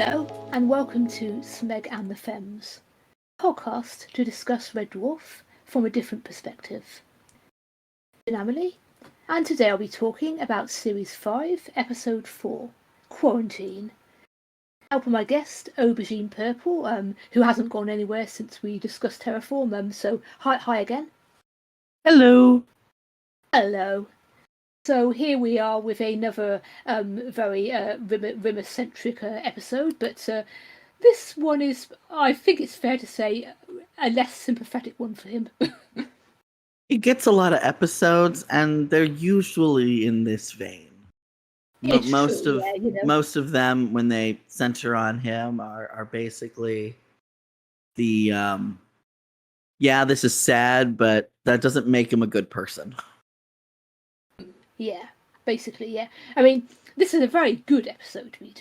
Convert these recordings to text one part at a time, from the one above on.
Hello, and welcome to Smeg and the Femmes, a podcast to discuss Red Dwarf from a different perspective. I'm Emily, and today I'll be talking about Series 5, Episode 4, Quarantine. Helping my guest, Aubergine Purple, who hasn't gone anywhere since we discussed Terraform, so hi again. Hello. Hello. So here we are with another very Rimmer-centric episode, but this one is, I think it's fair to say, a less sympathetic one for him. He gets a lot of episodes, and they're usually in this vein. Most of them, when they center on him, are basically the this is sad, but that doesn't make him a good person. Yeah, basically, yeah. I mean, this is a very good episode to be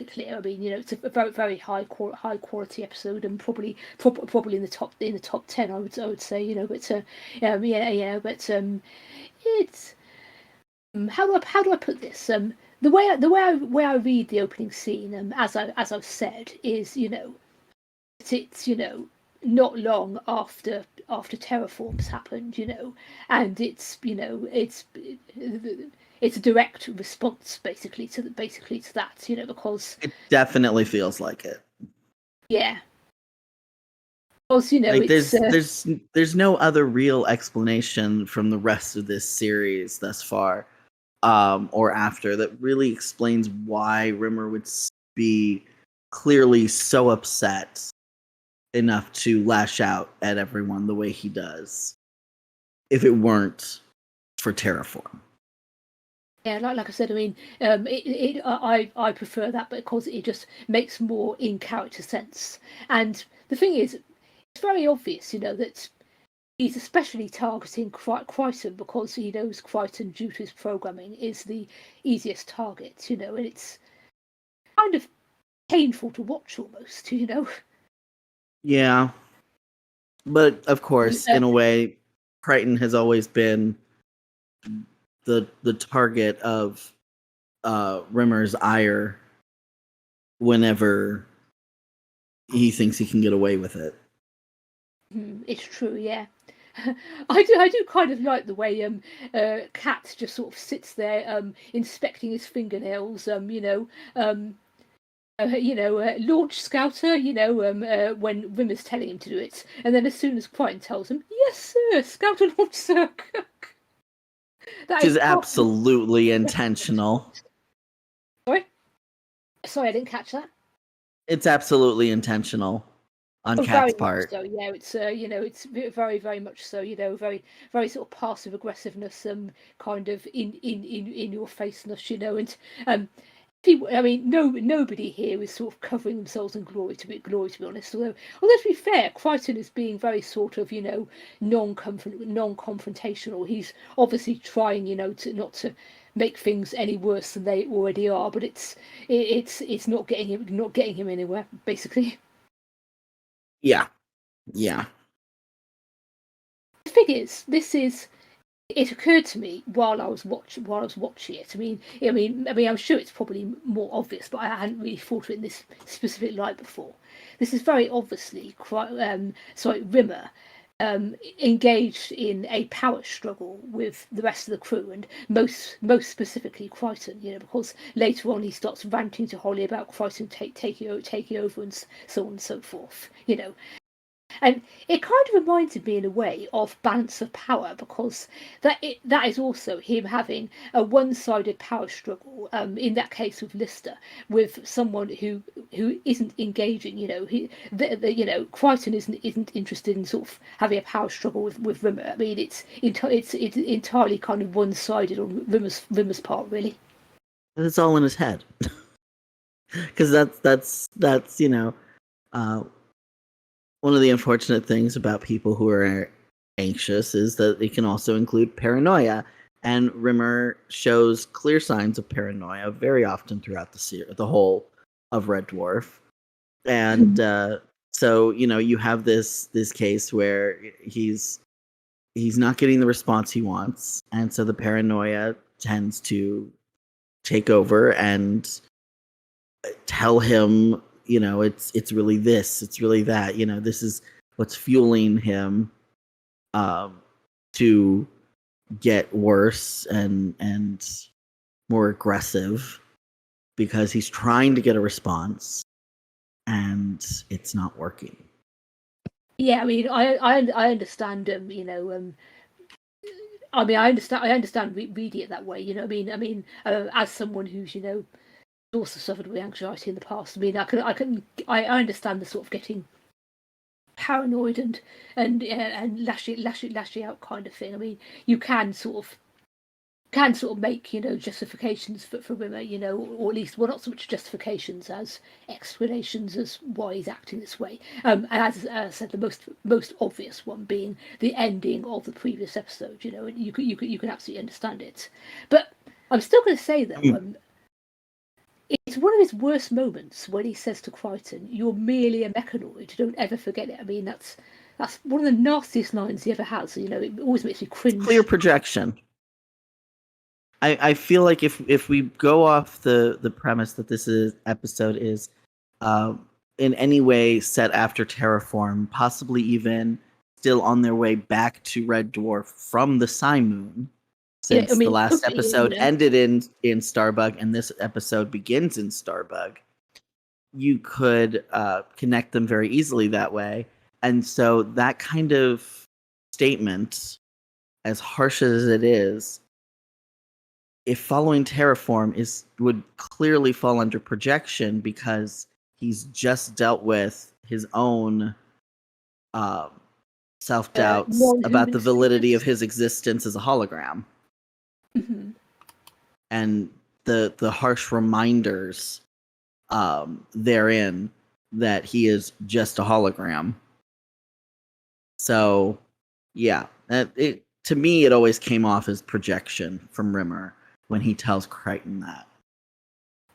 clear. I mean, it's a very high quality episode, and probably in the top 10. I would say, but it's how do I put this? The way I read the opening scene, as I've said, is it's not long after Terraforms happened, and it's a direct response basically to that, because it definitely feels like it. Yeah. Because there's no other real explanation from the rest of this series thus far, or after, that really explains why Rimmer would be clearly so upset enough to lash out at everyone the way he does, if it weren't for Terraform. Yeah, like I said, I mean, I prefer that because it just makes more in character sense. And the thing is, it's very obvious, that he's especially targeting Crichton because he knows Crichton, due to his programming, is the easiest target, and it's kind of painful to watch almost, Yeah. But of course, in a way, Crichton has always been the target of Rimmer's ire whenever he thinks he can get away with it. It's true, yeah. I do kind of like the way Cat just sort of sits there inspecting his fingernails, launch scouter, when Rimmer's telling him to do it, and then as soon as Crichton tells him, yes sir, scout and launch sir. That is absolutely intentional. Sorry, I didn't catch that. It's absolutely intentional on Cat's part. So yeah, it's it's very very much so. Very very sort of passive aggressiveness, kind of in your faceness, and people. I mean, nobody here is sort of covering themselves in glory. To be honest, although to be fair, Crichton is being very sort of non-confrontational. He's obviously trying to not to make things any worse than they already are, but it's not getting him anywhere basically. Yeah. The thing is, it occurred to me while I was watching it. I mean, I'm sure it's probably more obvious, but I hadn't really thought of it in this specific light before. This is very obviously Rimmer engaged in a power struggle with the rest of the crew, and most specifically Crichton, because later on he starts ranting to Holly about Crichton taking over and so on and so forth, And it kind of reminded me in a way of Balance of Power, because that is also him having a one-sided power struggle, in that case with Lister, with someone who isn't engaging. Crichton isn't interested in sort of having a power struggle with Rimmer. I mean, it's entirely kind of one-sided on Rimmer's part, really. It's all in his head, because that's one of the unfortunate things about people who are anxious is that it can also include paranoia, and Rimmer shows clear signs of paranoia very often throughout the whole of Red Dwarf. And so you have this case where he's not getting the response he wants, and so the paranoia tends to take over, and tell him, it's really this, it's really that, this is what's fueling him to get worse and more aggressive, because he's trying to get a response and it's not working. Yeah, I mean, I understand. I mean, I understand reading it that way. As someone who's also suffered with anxiety in the past. I mean, I understand the sort of getting paranoid and lashing out kind of thing. I mean, you can sort of make justifications for women, or at least, well, not so much justifications as explanations as why he's acting this way. And as I said, the most obvious one being the ending of the previous episode. And you can absolutely understand it. But I'm still going to say though, it's one of his worst moments when he says to Crichton, "You're merely a mechanoid. Don't ever forget it." I mean, that's one of the nastiest lines he ever has. It always makes me cringe. Clear projection. I feel like if we go off the premise that this episode is in any way set after Terraform, possibly even still on their way back to Red Dwarf from the Moon, since the last episode ended in Starbug and this episode begins in Starbug, you could connect them very easily that way. And so that kind of statement, as harsh as it is, if following Terraform would clearly fall under projection, because he's just dealt with his own self-doubts about the validity of his existence as a hologram. Mm-hmm. And the harsh reminders therein that he is just a hologram. So, yeah, to me, it always came off as projection from Rimmer when he tells Crichton that.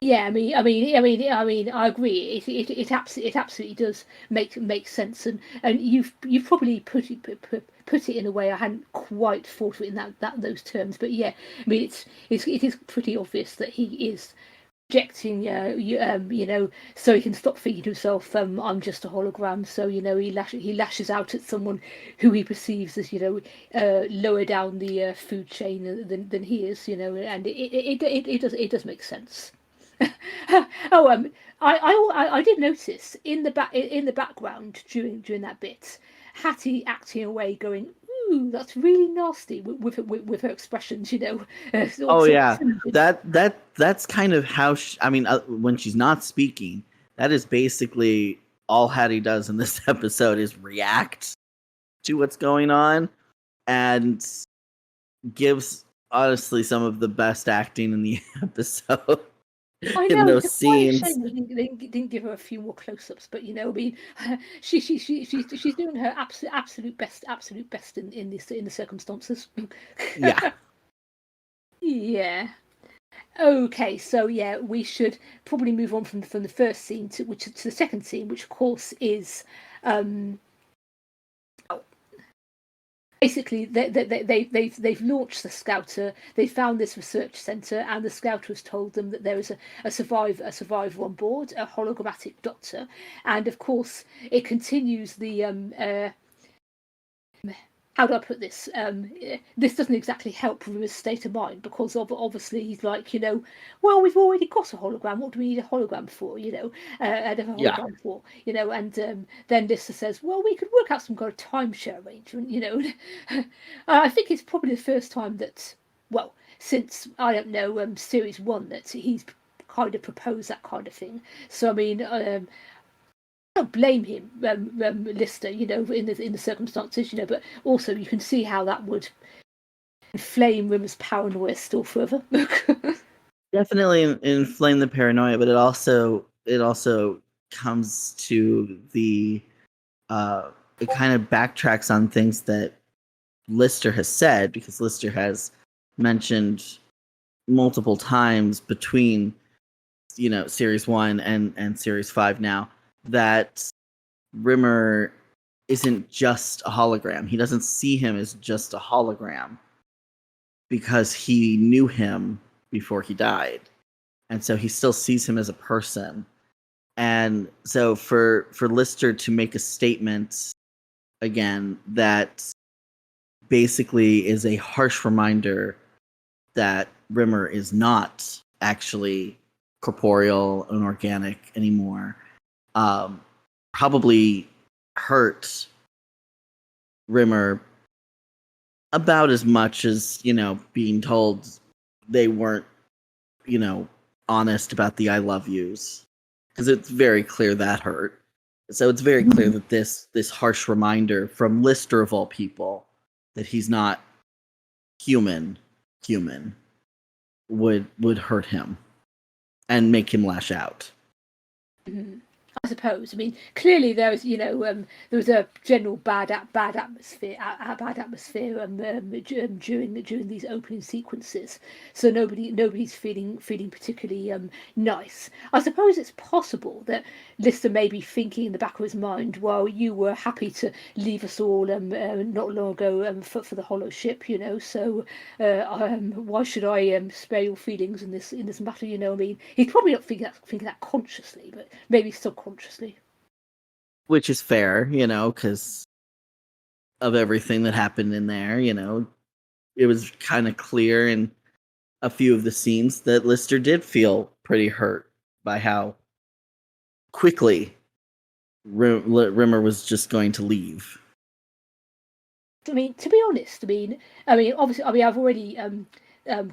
Yeah, I mean, I agree. It absolutely does make sense, and you've probably put it in a way I hadn't quite thought of it in those terms. But yeah, I mean, it is pretty obvious that he is projecting, so he can stop thinking to himself, "I'm just a hologram." So he lashes out at someone who he perceives as lower down the food chain than he is, and it does make sense. I did notice in the background during that bit, Hattie acting away, going, "Ooh, that's really nasty," with her expressions, Oh yeah, that's kind of how when she's not speaking, that is basically all Hattie does in this episode is react to what's going on, and gives honestly some of the best acting in the episode. I know, in those scenes. They didn't give her a few more close-ups, but I mean, she's doing her absolute best in the circumstances. Yeah. Yeah. Okay, so yeah, we should probably move on from the first scene to the second scene, which of course is basically they've launched the Scouter. They found this research center, and the Scouter has told them that there is a survivor on board, a hologrammatic doctor, and of course it continues the how do I put this? This doesn't exactly help with his state of mind, because obviously he's like, well, we've already got a hologram. What do we need a hologram for? Hologram for, and then Lister says, well, we could work out some kind of timeshare arrangement, I think it's probably the first time that, well, since, I don't know, series 1, that he's kind of proposed that kind of thing. So, I mean, I don't blame him, Lister, in the circumstances, but also you can see how that would inflame Rimmer's paranoia still further. Definitely inflame the paranoia, but it also comes to the it kind of backtracks on things that Lister has said, because Lister has mentioned multiple times between series 1 and series 5 now that Rimmer isn't just a hologram. He doesn't see him as just a hologram because he knew him before he died. and so he still sees him as a person. And so for Lister to make a statement again that basically is a harsh reminder that Rimmer is not actually corporeal and organic anymore, probably hurt Rimmer about as much as, being told they weren't, honest about the I love yous. Because it's very clear that hurt. So it's very clear that this harsh reminder from Lister of all people that he's not human would hurt him and make him lash out. Mm-hmm. I suppose. I mean, clearly there was, there was a general bad atmosphere during these opening sequences. So nobody's feeling particularly nice. I suppose it's possible that Lister may be thinking in the back of his mind, well, you were happy to leave us all not long ago for the hollow ship, So why should I spare your feelings in this matter? I mean, he's probably not thinking that consciously, but maybe subconsciously. Which is fair, because of everything that happened in there, it was kind of clear in a few of the scenes that Lister did feel pretty hurt by how quickly Rimmer was just going to leave. I mean, to be honest, obviously, I've already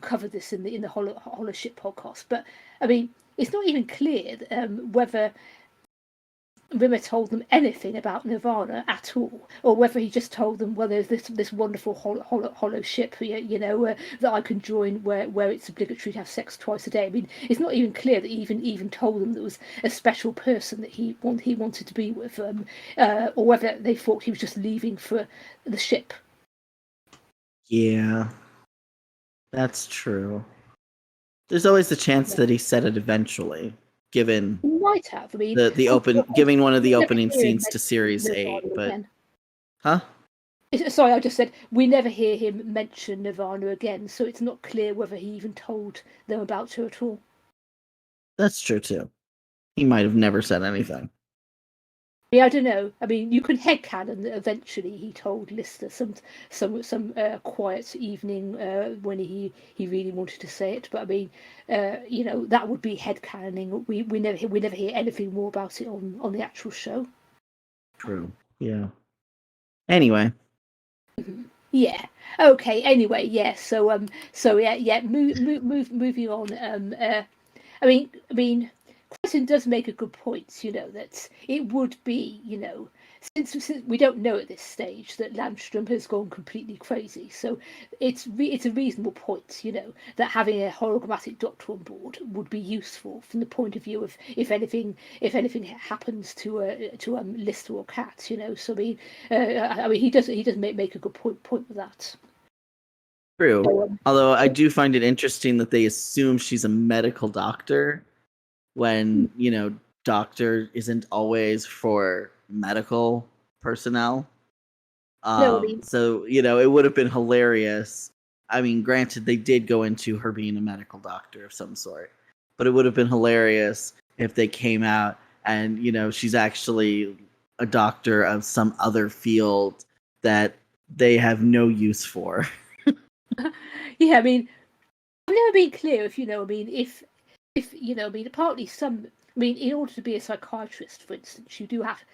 covered this in the hollow ship podcast, but I mean, it's not even clear whether Rimmer told them anything about Nirvana at all, or whether he just told them, well, there's this wonderful hollow ship, that I can join where it's obligatory to have sex twice a day. I mean, it's not even clear that he even told them there was a special person that he wanted to be with, or whether they thought he was just leaving for the ship. Yeah, that's true. There's always the chance that he said it eventually. Given might have. I mean, giving one of the opening scenes to Series 8, but again. Huh? Sorry, I just said we never hear him mention Nirvana again, so it's not clear whether he even told them about her at all. That's true too. He might have never said anything. Yeah, I don't know. I mean, you can headcanon that eventually he told Lister some quiet evening when he really wanted to say it. But I mean, that would be headcanoning. We never hear anything more about it on the actual show. True. Yeah. Anyway. Yeah. Okay. Anyway. Yeah. So yeah. Moving on. I mean, Crichton does make a good point, that it would be, since we don't know at this stage that Landstrom has gone completely crazy, so it's a reasonable point, that having a hologrammatic doctor on board would be useful from the point of view of if anything happens to Lister or Cat, So I mean, he does make a good point with that. True. Although I do find it interesting that they assume she's a medical doctor when, doctor isn't always for medical personnel. No, so, it would have been hilarious. I mean, granted, they did go into her being a medical doctor of some sort, but it would have been hilarious if they came out and, she's actually a doctor of some other field that they have no use for. Yeah, I mean, I've never been clear if partly in order to be a psychiatrist, for instance, you do have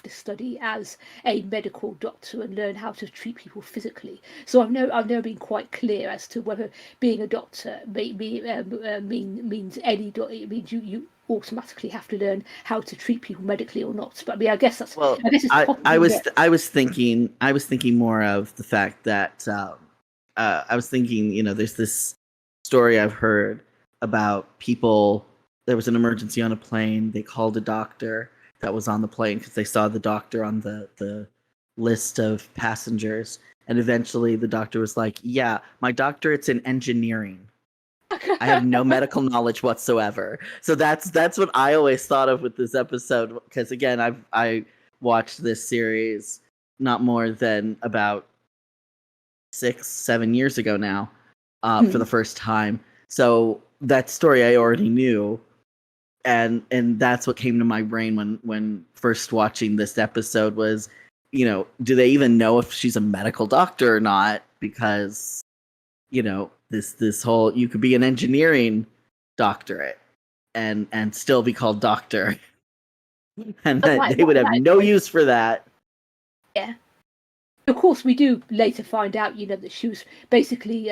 to study as a medical doctor and learn how to treat people physically. So I've never been quite clear as to whether being a doctor means you automatically have to learn how to treat people medically or not. But I mean, I guess that's well. I was thinking more of the fact that I was thinking, there's this story I've heard about people. There was an emergency on a plane. They called a doctor that was on the plane because they saw the doctor on the list of passengers. And eventually the doctor was like, yeah, my doctorate's in engineering. I have no medical knowledge whatsoever. So that's what I always thought of with this episode. Because again, I watched this series not more than about 6-7 years ago now for the first time. So that story I already knew, and that's what came to my brain when first watching this episode was, do they even know if she's a medical doctor or not? Because this whole, you could be an engineering doctorate and still be called doctor, and that they would have no use for that. Yeah. Of course, we do later find out, that she was basically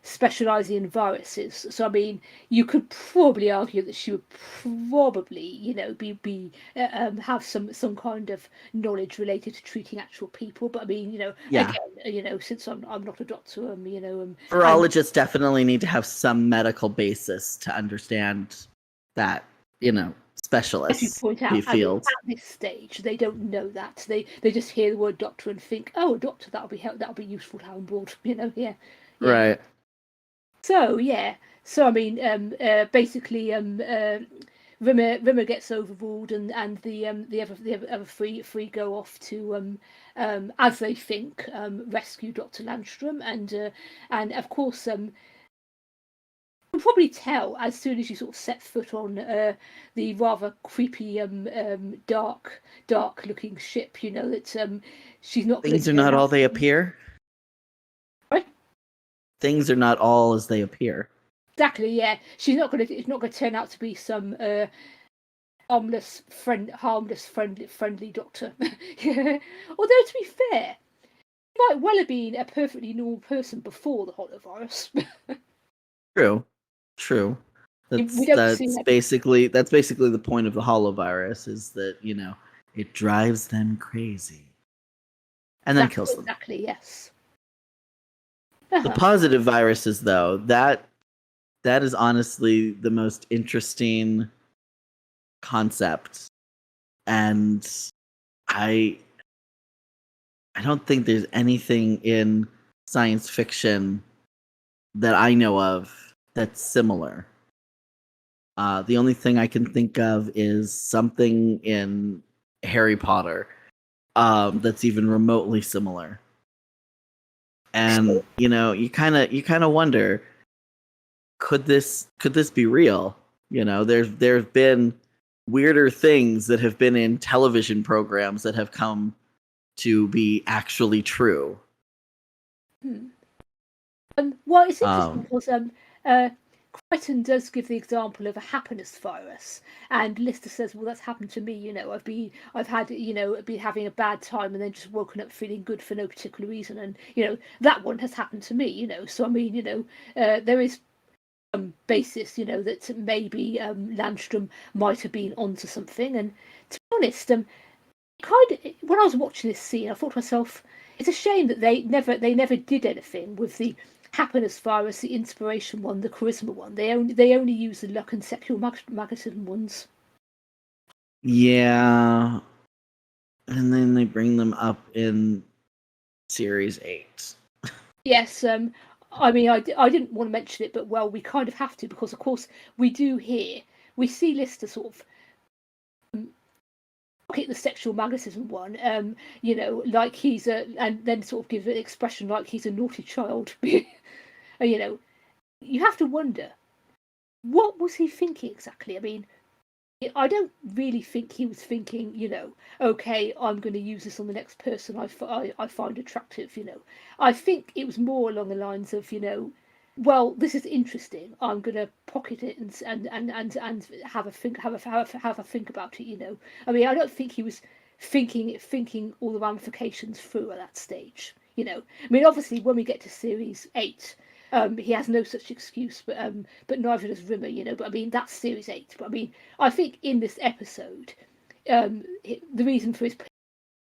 specialising in viruses. So, I mean, you could probably argue that she would probably, be have some kind of knowledge related to treating actual people. But I mean, Yeah. again, since I'm not a doctor, virologists definitely need to have some medical basis to understand that, specialists. As you point out, at this stage, they don't know that. They just hear the word doctor and think, "Oh, a doctor, that'll be useful to have on board." Yeah. Right. So I mean, basically, Rimmer gets overruled, and the other three go off to as they think, rescue Dr. Landstrom, and of course, you can probably tell as soon as you sort of set foot on the rather creepy, dark looking ship, that she's not. Things are not all they appear. Right? Things are not all as they appear. Exactly. Yeah, she's not going to. It's not going to turn out to be some harmless, friendly doctor. Yeah. Although to be fair, she might well have been a perfectly normal person before the holovirus. True. That's basically the point of the holovirus, is that, it drives them crazy. And then kills them. Exactly, yes. The positive viruses, though, that is honestly the most interesting concept. And I don't think there's anything in science fiction that I know of that's similar. The only thing I can think of is something in Harry Potter that's even remotely similar. And you kind of wonder, could this be real? There's been weirder things that have been in television programs that have come to be actually true. Well, it's interesting because Crichton does give the example of a happiness virus, and Lister says, "Well, that's happened to me. I've had, been having a bad time and then just woken up feeling good for no particular reason, and that one has happened to me. So I mean, there is some basis, that maybe Landstrom might have been onto something. And to be honest, when I was watching this scene, I thought to myself, it's a shame that they never did anything with the happiness virus, the inspiration one, the charisma one. They only use the luck and sexual magnetism ones. Yeah, and then they bring them up in series 8. Yes, I mean, I didn't want to mention it, but well, we kind of have to, because of course we see Lister sort of at the sexual magnetism one, like he's and then sort of give an expression like he's a naughty child. You have to wonder, what was he thinking exactly? I mean, I don't really think he was thinking, okay, I'm going to use this on the next person I find attractive. I think it was more along the lines of, well, this is interesting. I'm going to pocket it and have a think about it. I mean, I don't think he was thinking all the ramifications through at that stage. I mean, obviously, when we get to series 8. He has no such excuse, but neither does Rimmer, But I mean, that's series 8. But I mean, I think in this episode, the reason for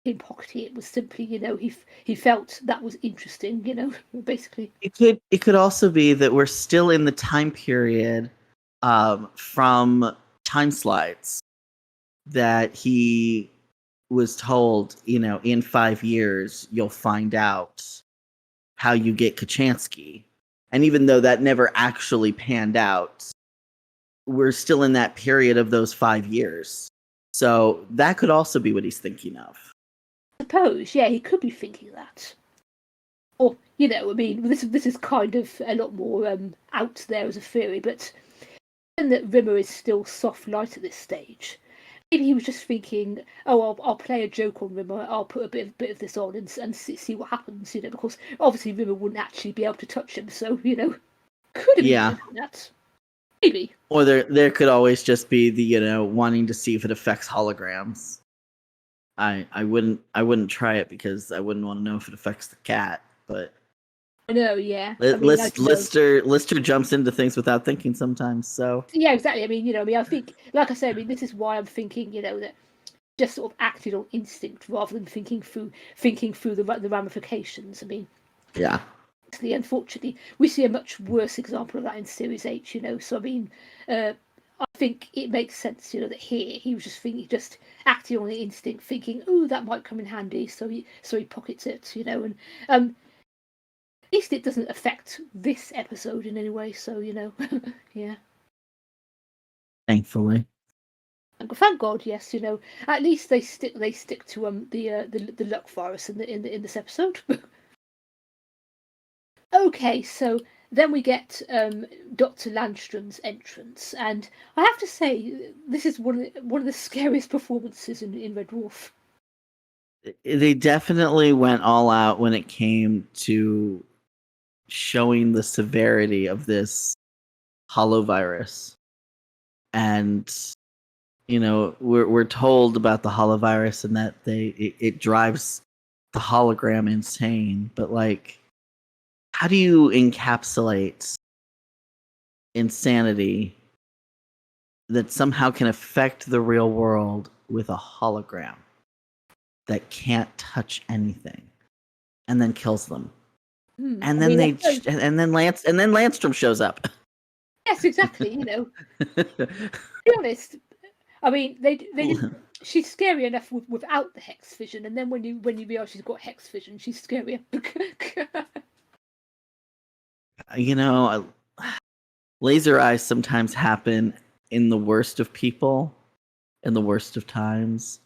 him pocketing it was simply, he felt that was interesting, basically. It could also be that we're still in the time period from Time Slides that he was told, in 5 years you'll find out how you get Kachansky. And even though that never actually panned out, we're still in that period of those 5 years. So that could also be what he's thinking of. I suppose, yeah, he could be thinking that. Or, I mean, this is kind of a lot more out there as a theory, but and that Rimmer is still soft light at this stage. Maybe he was just thinking, "Oh, I'll play a joke on Rimmer. I'll put a bit of this on and see what happens." Because obviously Rimmer wouldn't actually be able to touch him. So could have been doing that. Maybe. Or there could always just be the wanting to see if it affects holograms. I wouldn't try it because I wouldn't want to know if it affects the cat, but I know, yeah. Lister jumps into things without thinking sometimes. So yeah, exactly. I think, like I said, this is why I'm thinking, that just sort of acted on instinct rather than thinking through the ramifications. yeah. Unfortunately, we see a much worse example of that in Series 8. So I think it makes sense, that here he was just acting on the instinct, thinking, "Oh, that might come in handy," so he pockets it, and at least it doesn't affect this episode in any way. So yeah. Thankfully. Thank God, yes. At least they stick to the luck virus in this episode. Okay, so then we get Dr. Landstrom's entrance, and I have to say this is one of the scariest performances in Red Dwarf. They definitely went all out when it came to showing the severity of this holovirus. And we're told about the holovirus and that it drives the hologram insane, but like, how do you encapsulate insanity that somehow can affect the real world with a hologram that can't touch anything and then kills them? And then Landstrom shows up. Yes, exactly. To be honest, they didn't. She's scary enough without the hex vision, and then when you realize she's got hex vision, she's scarier. Laser eyes sometimes happen in the worst of people, in the worst of times,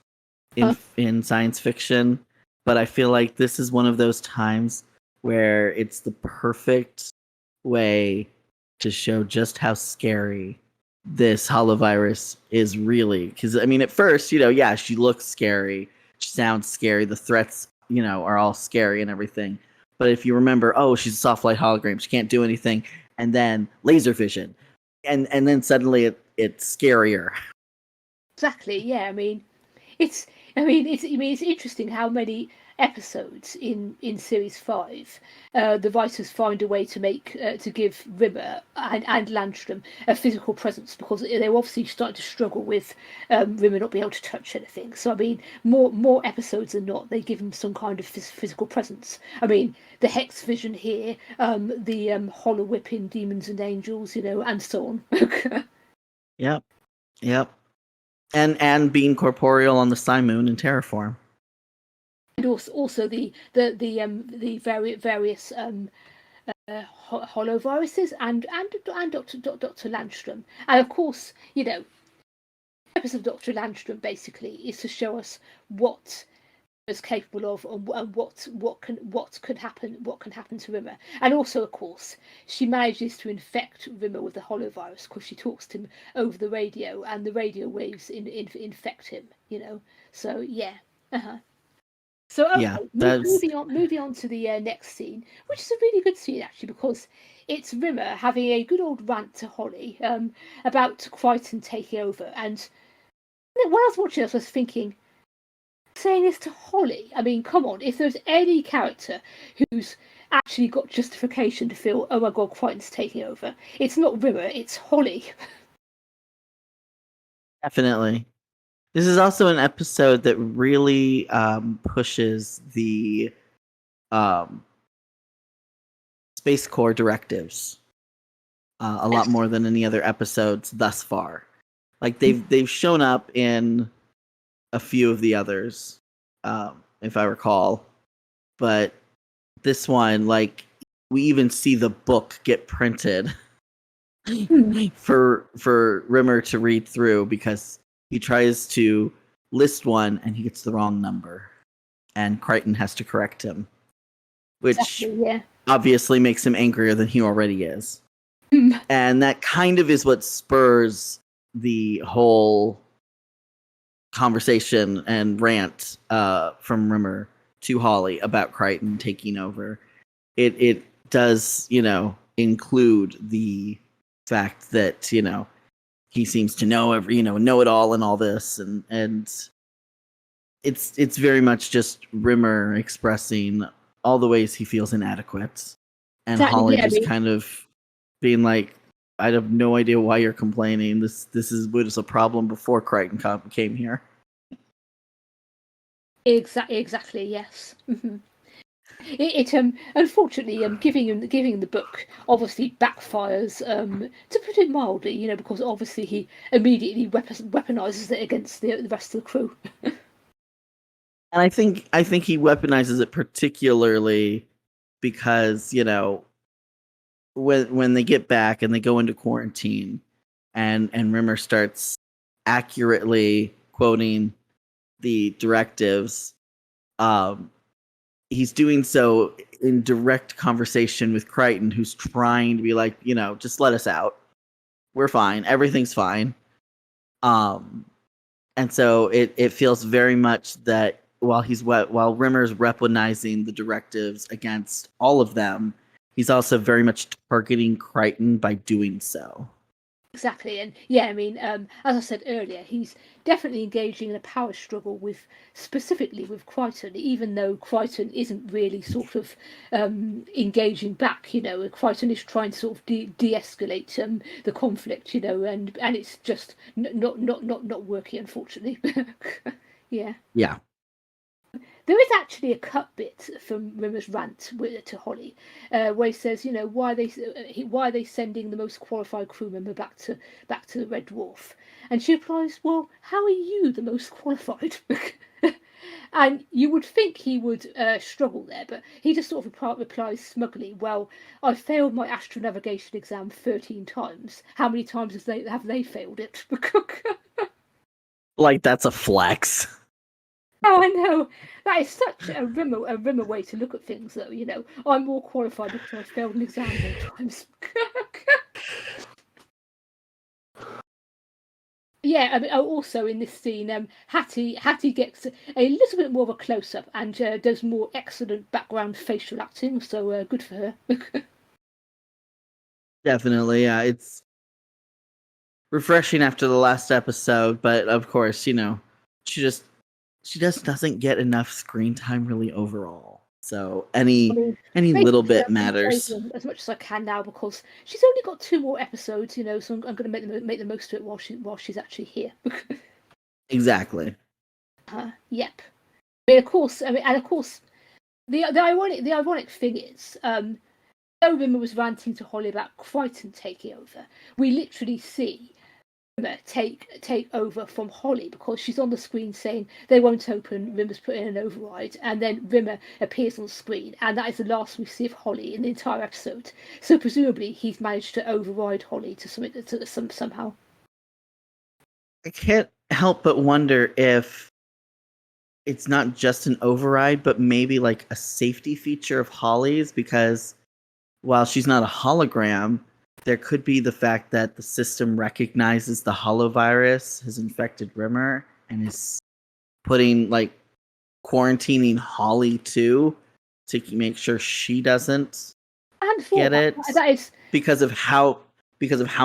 in science fiction. But I feel like this is one of those times where it's the perfect way to show just how scary this holovirus is really. Because at first, she looks scary, she sounds scary, the threats, are all scary and everything. But if you remember, oh, she's a soft light hologram, she can't do anything, and then laser vision, and then suddenly it's scarier. Exactly. Yeah. It's interesting how many episodes in Series 5 the writers find a way to make to give Rimmer and Landstrom a physical presence, because they're obviously starting to struggle with Rimmer not being able to touch anything. So more episodes than not, they give him some kind of physical presence. The hex vision here, the hollow whip in Demons and Angels, and so on. Yep. And being corporeal on the Moon in Terraform. And also the various holoviruses and Dr. Landstrom, and of course, the purpose of Dr. Landstrom basically is to show us what is capable of and what can happen to Rimmer. And also, of course, she manages to infect Rimmer with the holovirus because she talks to him over the radio, and the radio waves infect him. So yeah. So okay, Yeah, moving on to the next scene, which is a really good scene actually, because it's Rimmer having a good old rant to Holly about Crichton taking over. And when I was watching this, I was thinking, saying this to Holly, come on, if there's any character who's actually got justification to feel, oh my god, Crichton's taking over, it's not Rimmer, it's Holly. Definitely. This is also an episode that really pushes the Space Corps directives a lot more than any other episodes thus far. Like they've shown up in a few of the others, if I recall, but this one, like, we even see the book get printed for Rimmer to read through, because he tries to list one and he gets the wrong number, and Crichton has to correct him, which Exactly, yeah. obviously makes him angrier than he already is. And that kind of is what spurs the whole conversation and rant from Rimmer to Holly about Crichton taking over. It does, include the fact that, he seems to know know it all and all this, and it's very much just Rimmer expressing all the ways he feels inadequate, and Exactly, Holly yeah, just kind of being like, I have no idea why you're complaining. This was a problem before Crichton came here. Exactly, yes. It unfortunately giving the book obviously backfires, to put it mildly, because obviously he immediately weaponizes it against the rest of the crew. And I think he weaponizes it particularly because, when they get back and they go into quarantine, and Rimmer starts accurately quoting the directives, he's doing so in direct conversation with Crichton, who's trying to be like, just let us out. We're fine. Everything's fine. And so it feels very much that while Rimmer's weaponizing the directives against all of them, he's also very much targeting Crichton by doing so. Exactly, and yeah, I mean, as I said earlier, he's definitely engaging in a power struggle specifically with Crichton, even though Crichton isn't really sort of engaging back. Crichton is trying to sort of de-escalate the conflict, and it's just not working, unfortunately. Yeah. Yeah. There is actually a cut bit from Rimmer's rant to Holly, where he says, why are they sending the most qualified crew member back to the Red Dwarf? And she replies, well, how are you the most qualified? And you would think he would struggle there, but he just sort of replies smugly, well, I failed my astronavigation exam 13 times. How many times have they failed it? Like, that's a flex. Oh, I know. That is such a rimmer way to look at things, though. I'm more qualified because I failed an exam more times. Yeah, I mean, also in this scene, Hattie gets a little bit more of a close up and does more excellent background facial acting. So good for her. Definitely, yeah. It's refreshing after the last episode, but of course, she just doesn't get enough screen time really overall. So any I mean, little bit matters. as much as I can now because she's only got 2 more episodes, so I'm going to make the most of it while she's actually here. Exactly. Yep. Of course, the ironic thing is, though Rimmer was ranting to Holly about Crichton taking over, we literally see Rimmer take over from Holly because she's on the screen saying they won't open, Rimmer's put in an override, and then Rimmer appears on the screen, and that is the last we see of Holly in the entire episode. So presumably he's managed to override Holly somehow. I can't help but wonder if it's not just an override, but maybe like a safety feature of Holly's, because while she's not a hologram, there could be the fact that the system recognizes the holovirus has infected Rimmer and is putting quarantining Holly too, to make sure she doesn't get it. That is because of how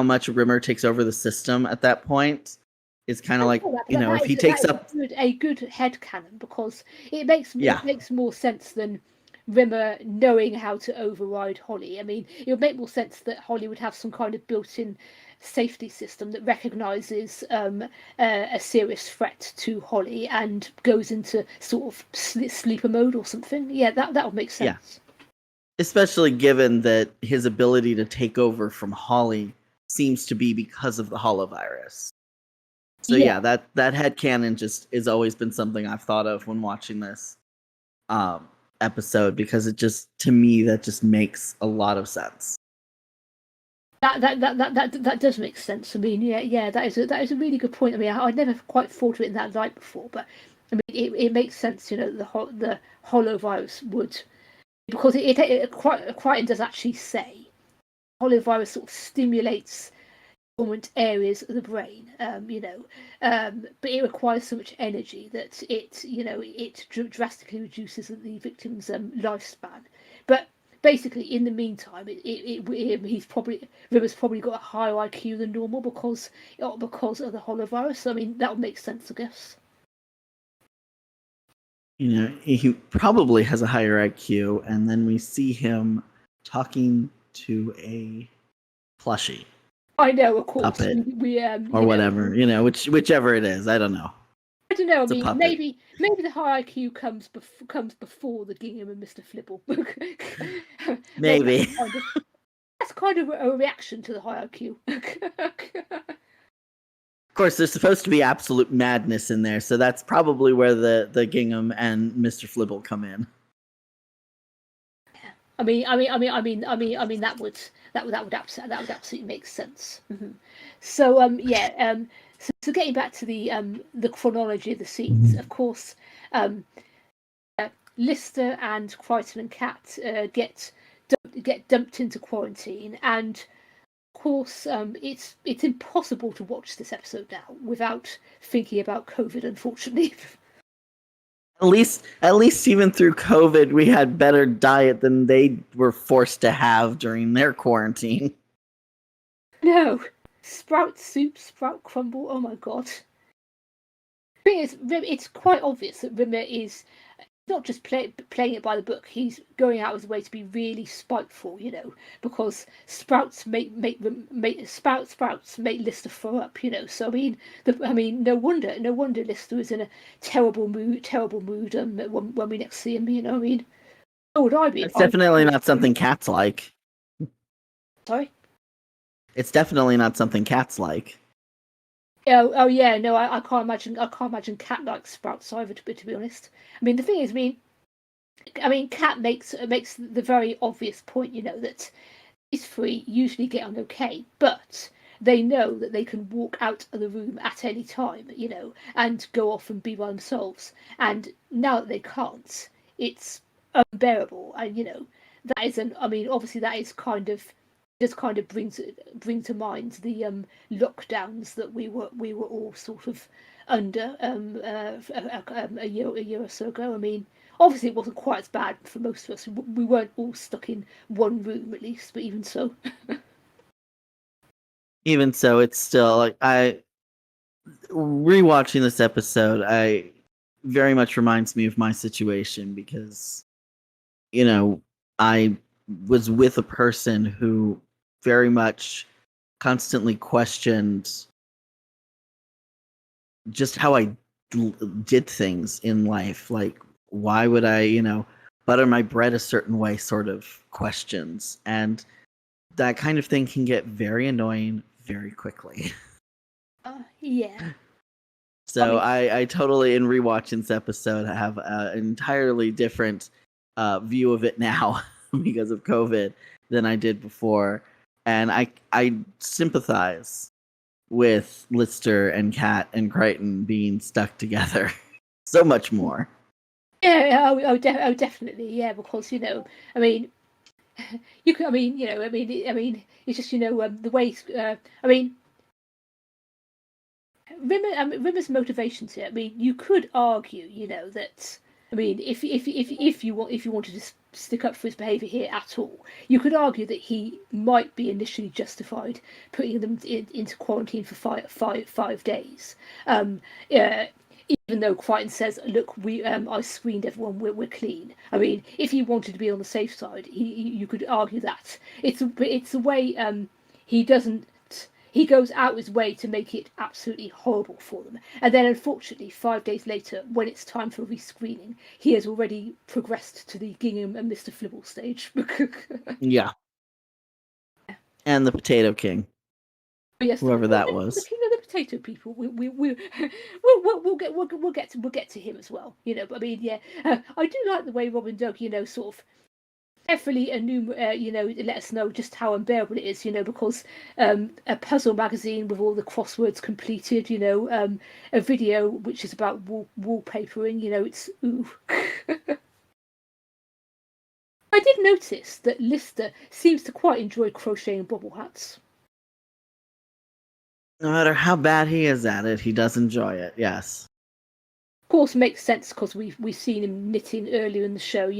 much Rimmer takes over the system at that point. It's kind of like, if he takes up a good headcanon, because it makes more sense than Rimmer knowing how to override Holly. I mean, it would make more sense that Holly would have some kind of built-in safety system that recognizes a serious threat to Holly and goes into sort of sleeper mode or something. Yeah, that would make sense. Yeah. Especially given that his ability to take over from Holly seems to be because of the holovirus. So yeah, that headcanon just has always been something I've thought of when watching this episode, because it just, to me, that just makes a lot of sense. That does make sense. I mean, yeah, that is a really good point. I mean, I'd never quite thought of it in that light before, but I mean, it makes sense. The holovirus would, because Crichton does actually say holovirus sort of stimulates dormant areas of the brain, but it requires so much energy that it drastically reduces the victim's lifespan. But basically, in the meantime, Rimmer's probably got a higher IQ than normal because of the holovirus. I mean, that would make sense, I guess. He probably has a higher IQ, and then we see him talking to a plushie. I know, of course. Puppet, we or whatever, whichever it is. I don't know. I don't know. I mean, maybe the high IQ comes before the Gingham and Mr. Flibble. Maybe. That's kind of a reaction to the high IQ. Of course, there's supposed to be absolute madness in there, so that's probably where the Gingham and Mr. Flibble come in. I mean, that would absolutely make sense. Mm-hmm. So, so getting back to the chronology of the scenes, of course, Lister and Crichton and Kat get dumped into quarantine, and of course, it's impossible to watch this episode now without thinking about COVID, unfortunately. At least even through COVID, we had better diet than they were forced to have during their quarantine. No, sprout soup, sprout crumble. Oh my god! The thing is, it's quite obvious that Rimmer is not just playing it by the book. He's going out of his way to be really spiteful, because sprouts make Lister throw up, So I mean, no wonder Lister is in a terrible mood when we next see him, I mean, how would I be? It's definitely not something cats like. Sorry. It's definitely not something cats like. Oh yeah, no, I can't imagine Cat like sprouts either. To be honest, I mean the thing is, Cat makes the very obvious point, that these three usually get on okay, but they know that they can walk out of the room at any time, and go off and be by themselves. And now that they can't, it's unbearable. And that isn't. I mean, obviously that is kind of bring to mind the lockdowns that we were all sort of under a year or so ago. I mean, obviously it wasn't quite as bad for most of us. We weren't all stuck in one room at least, but even so. Even so, it's still like rewatching this episode. I very much reminds me of my situation because, I was with a person who very much constantly questioned just how I did things in life. Like, why would I, butter my bread a certain way, sort of questions. And that kind of thing can get very annoying very quickly. Yeah. So I totally, in rewatching this episode, have an entirely different view of it now because of COVID than I did before. And I sympathize with Lister and Kat and Crichton being stuck together so much more. Yeah, definitely, yeah, because I mean, you could, I mean, it's just the way, I mean, Rimmer's motivations here. I mean, you could argue, that. I mean, if you wanted to stick up for his behaviour here at all, you could argue that he might be initially justified putting them into quarantine for five days. Even though Crichton says, "Look, I screened everyone. We're clean." I mean, if he wanted to be on the safe side, you could argue that it's a way he doesn't. He goes out his way to make it absolutely horrible for them. And then, unfortunately, 5 days later, when it's time for rescreening, he has already progressed to the Gingham and Mr. Flibble stage. Yeah. And the Potato King. Yes, whoever that was. The King of the Potato People. We'll get to him as well. But I mean, yeah, I do like the way Robin Doug, sort of carefully let us know just how unbearable it is, because a puzzle magazine with all the crosswords completed, a video which is about wallpapering, it's ooh. I did notice that Lister seems to quite enjoy crocheting bobble hats. No matter how bad he is at it, he does enjoy it. Yes. Of course, makes sense because we've seen him knitting earlier in the show,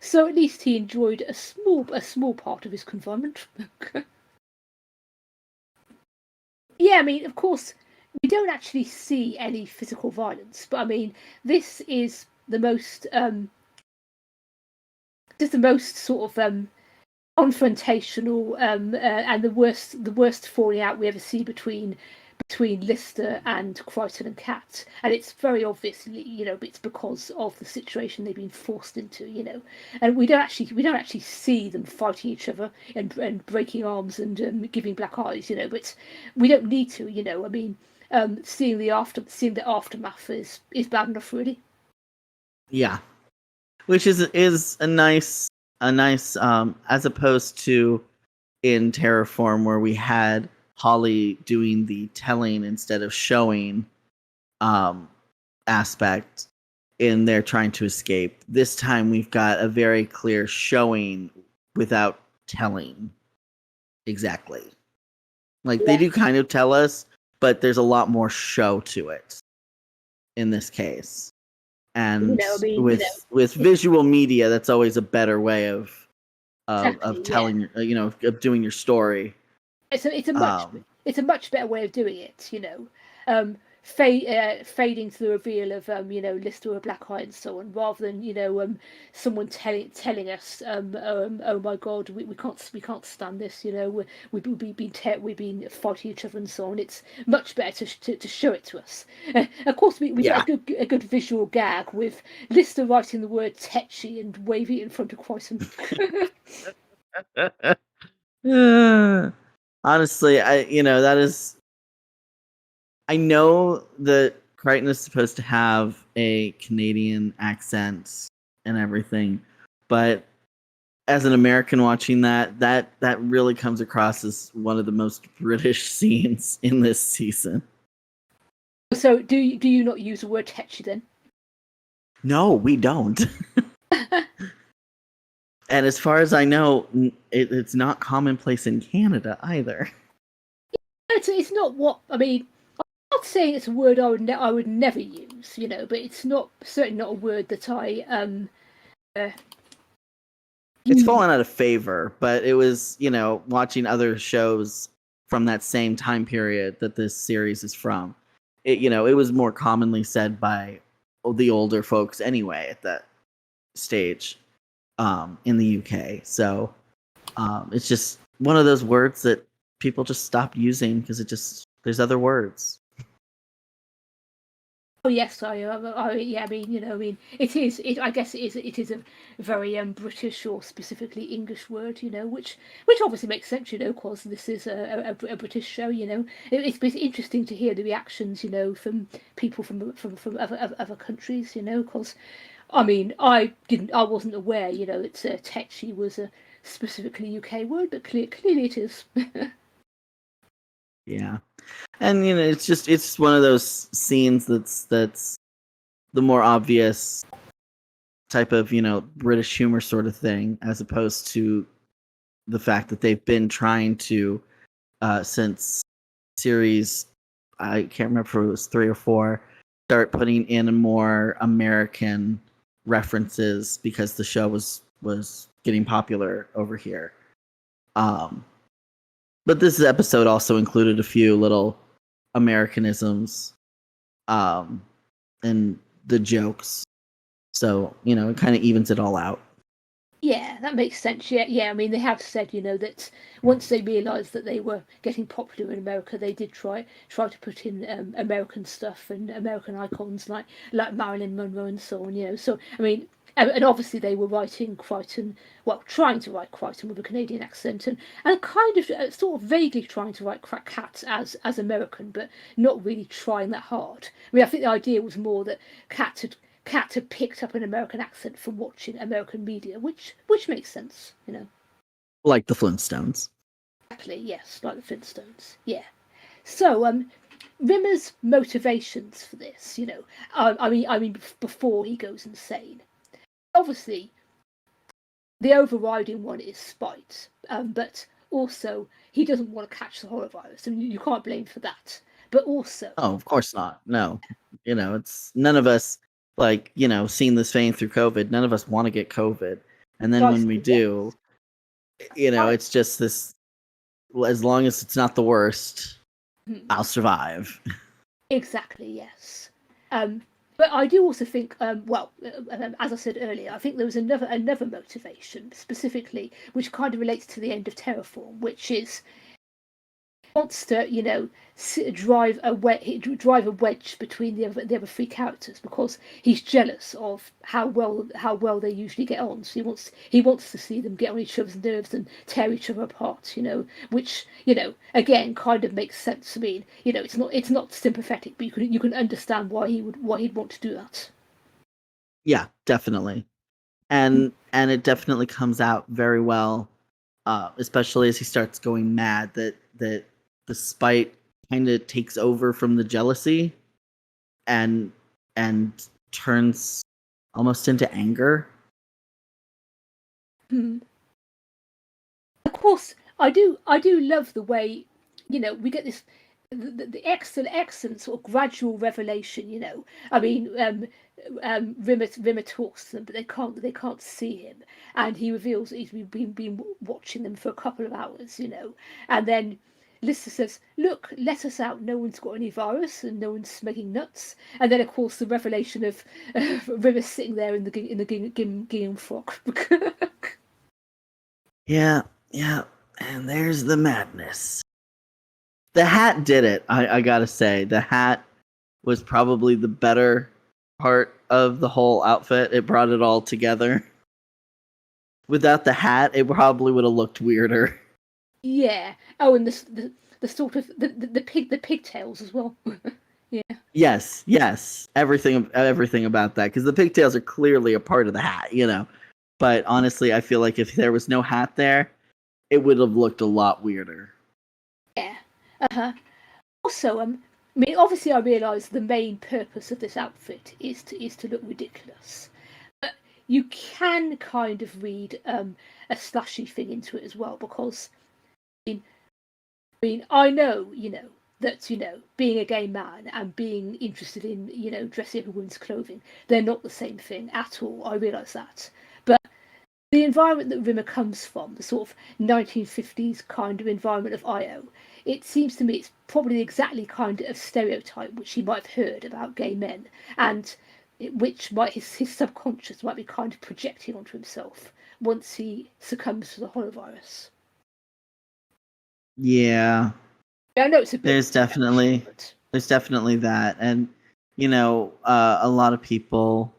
So at least he enjoyed a small part of his confinement. Yeah, I mean, of course, we don't actually see any physical violence, but I mean, this is the most sort of confrontational and the worst falling out we ever see between Lister and Crichton and Kat, and it's very obviously it's because of the situation they've been forced into, and we don't actually see them fighting each other and breaking arms and giving black eyes, but we don't need to, I mean, seeing the aftermath is bad enough, really. Yeah, which is a nice as opposed to in Terraform where we had Holly doing the telling instead of showing aspect in there trying to escape. This time we've got a very clear showing without telling exactly. Like they do kind of tell us, but there's a lot more show to it in this case. And with visual media, that's always a better way of telling, of doing your story. It's a much better way of doing it, fading to the reveal of Lister with a black eye and so on, rather than someone telling us oh my god, we can't stand this, we've been fighting each other and so on. It's much better to show it to us. Of course, we get a good visual gag with Lister writing the word tetchy and waving it in front of Crichton. Honestly, that is. I know that Crichton is supposed to have a Canadian accent and everything, but as an American watching that really comes across as one of the most British scenes in this season. So, do you not use the word tetchy then? No, we don't. And as far as I know, it's not commonplace in Canada either. It's not what I mean. I'm not saying it's a word I would never use, but it's certainly not a word that I It's fallen out of favor, but it was watching other shows from that same time period that this series is from. It was more commonly said by the older folks anyway at that stage in the UK. So it's just one of those words that people just stopped using because there's other words. Oh yes, yeah. I mean, it is. I guess it is a very British or specifically English word, which obviously makes sense, because this is a British show. It's interesting to hear the reactions, from people from other countries, because I mean, I wasn't aware, it's tetchy was a specifically UK word, but clearly it is. Yeah. And it's one of those scenes that's the more obvious type of British humor sort of thing, as opposed to the fact that they've been trying to since series, I can't remember if it was 3 or 4, start putting in more American references because the show was getting popular over here. But this episode also included a few little Americanisms and the jokes. So, it kind of evens it all out. Yeah, that makes sense. Yeah. I mean, they have said, that once they realised that they were getting popular in America, they did try to put in American stuff and American icons like Marilyn Monroe and so on. So, I mean, and obviously they were writing Crichton, trying to write Crichton with a Canadian accent and kind of sort of vaguely trying to write Kat as American, but not really trying that hard. I mean, I think the idea was more that Kat had picked up an American accent from watching American media, which makes sense, Like the Flintstones. Exactly, yes, like the Flintstones, yeah. So, Rimmer's motivations for this, I mean, before he goes insane, obviously, the overriding one is spite, but also he doesn't want to catch the horror virus, and you can't blame for that. But also, Oh, of course not. No, it's none of us seen this fame through COVID. None of us want to get COVID, and then when we do, it's just this. As long as it's not the worst, I'll survive. Exactly, yes. But I do also think, as I said earlier, I think there was another motivation specifically, which kind of relates to the end of Terraform, which is wants to, drive a wedge between the other three characters because he's jealous of how well they usually get on. So he wants to see them get on each other's nerves and tear each other apart. Which again kind of makes sense. I mean, it's not sympathetic, but you can understand why he'd want to do that. Yeah, definitely, and it definitely comes out very well, especially as he starts going mad. That the spite kind of takes over from the jealousy, and turns almost into anger. Of course, I do love the way we get this the excellent sort of gradual revelation. I mean, Rimmer talks to them, but they can't see him, and he reveals that he's been watching them for a couple of hours. And then Lister says, "Look, let us out. No one's got any virus, and no one's smegging nuts." And then, of course, the revelation of Rimmer sitting there in the gingham frock. Yeah, and there's the madness. The hat did it. I gotta say, the hat was probably the better part of the whole outfit. It brought it all together. Without the hat, it probably would have looked weirder. Yeah. Oh, and the sort of the pigtails as well. Yeah. Yes. Everything about that, because the pigtails are clearly a part of the hat, But honestly, I feel like if there was no hat there, it would have looked a lot weirder. Yeah. Also, I mean, obviously, I realise the main purpose of this outfit is to look ridiculous, but you can kind of read a slashy thing into it as well because, I know, that being a gay man and being interested in dressing up in women's clothing, they're not the same thing at all. I realise that, but the environment that Rimmer comes from, the sort of 1950s kind of environment of IO, it seems to me it's probably exactly kind of stereotype which he might have heard about gay men, and which might his subconscious might be kind of projecting onto himself once he succumbs to the holovirus. Yeah. I know it's a bit. There's definitely that, and a lot of people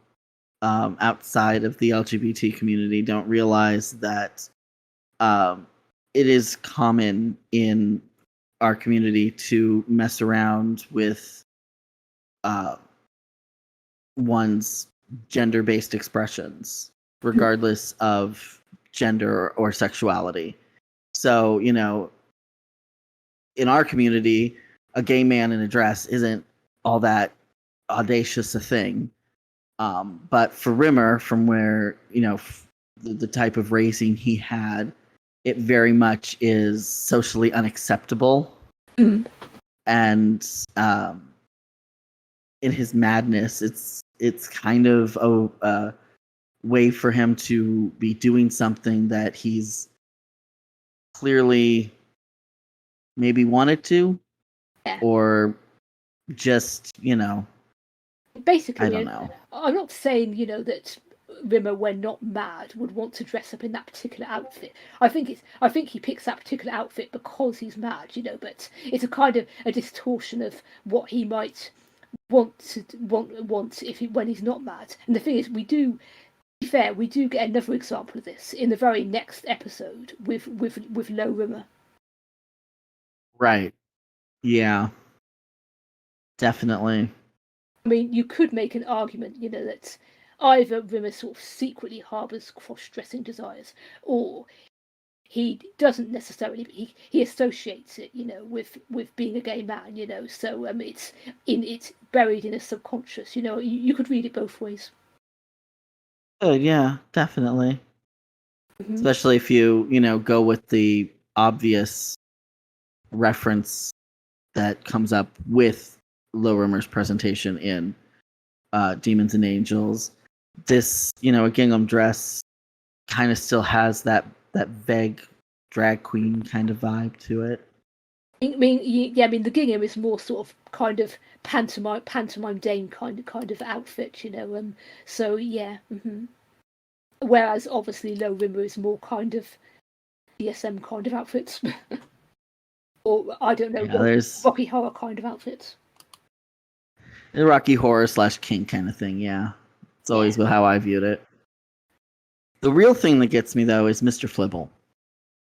outside of the LGBT community don't realize that it is common in our community to mess around with one's gender-based expressions, regardless of gender or sexuality. So, in our community, a gay man in a dress isn't all that audacious a thing. But for Rimmer, from where, the type of raising he had, it very much is socially unacceptable. Mm. And in his madness, it's kind of a way for him to be doing something that he's clearly maybe wanted to, or just, basically, I don't know. I'm not saying, that Rimmer, when not mad, would want to dress up in that particular outfit. I think he picks that particular outfit because he's mad, but it's a kind of a distortion of what he might want when he's not mad. And the thing is, we do get another example of this in the very next episode with Low Rimmer. Right. Yeah. Definitely. I mean, you could make an argument, that either Rimmer sort of secretly harbours cross-dressing desires, or he doesn't necessarily. He associates it, with being a gay man, So it's buried in a subconscious. You could read it both ways. Yeah, definitely. Mhm. Especially if you go with the obvious reference that comes up with Low Rimmer's presentation in Demons and Angels. This, a gingham dress kind of still has that vague drag queen kind of vibe to it. I mean, the gingham is more sort of kind of pantomime dame kind of outfit, so yeah. Whereas obviously Low Rimmer is more kind of DSM kind of outfits, or I don't know, There's Rocky Horror kind of outfits. a Rocky Horror / King kind of thing. Yeah, it's always how I viewed it. The real thing that gets me though is Mr. Flibble.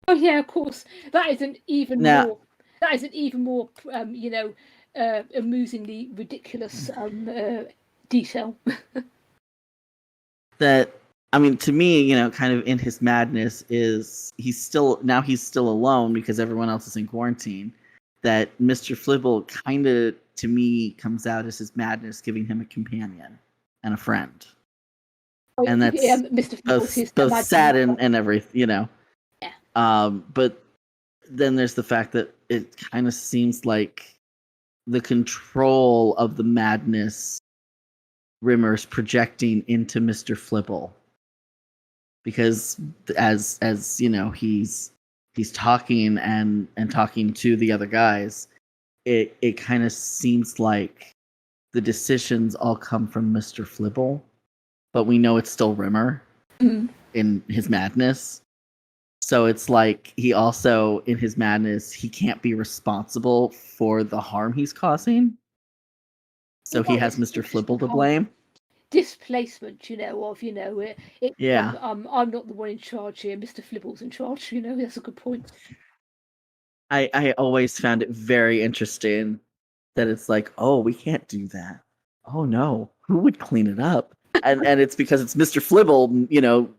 Oh yeah, of course. That is an even Now, more. That is an even more, amusingly ridiculous detail. that to me, kind of in his madness is he's still alone because everyone else is in quarantine. That Mr. Flibble kind of to me comes out as his madness giving him a companion and a friend. And that's Mr. both sad and everything, Yeah. But then there's the fact that it kind of seems like the control of the madness Rimmer's projecting into Mr. Flibble. Because as he's talking and talking to the other guys, it kind of seems like the decisions all come from Mr. Flibble, but we know it's still Rimmer in his madness. So it's like he also, in his madness, he can't be responsible for the harm he's causing. So he has Mr. Flibble to blame. Displacement, Yeah. I'm not the one in charge here. Mr. Flibble's in charge. That's a good point. I always found it very interesting that it's like, oh, we can't do that. Oh no, who would clean it up? And it's because it's Mr. Flibble,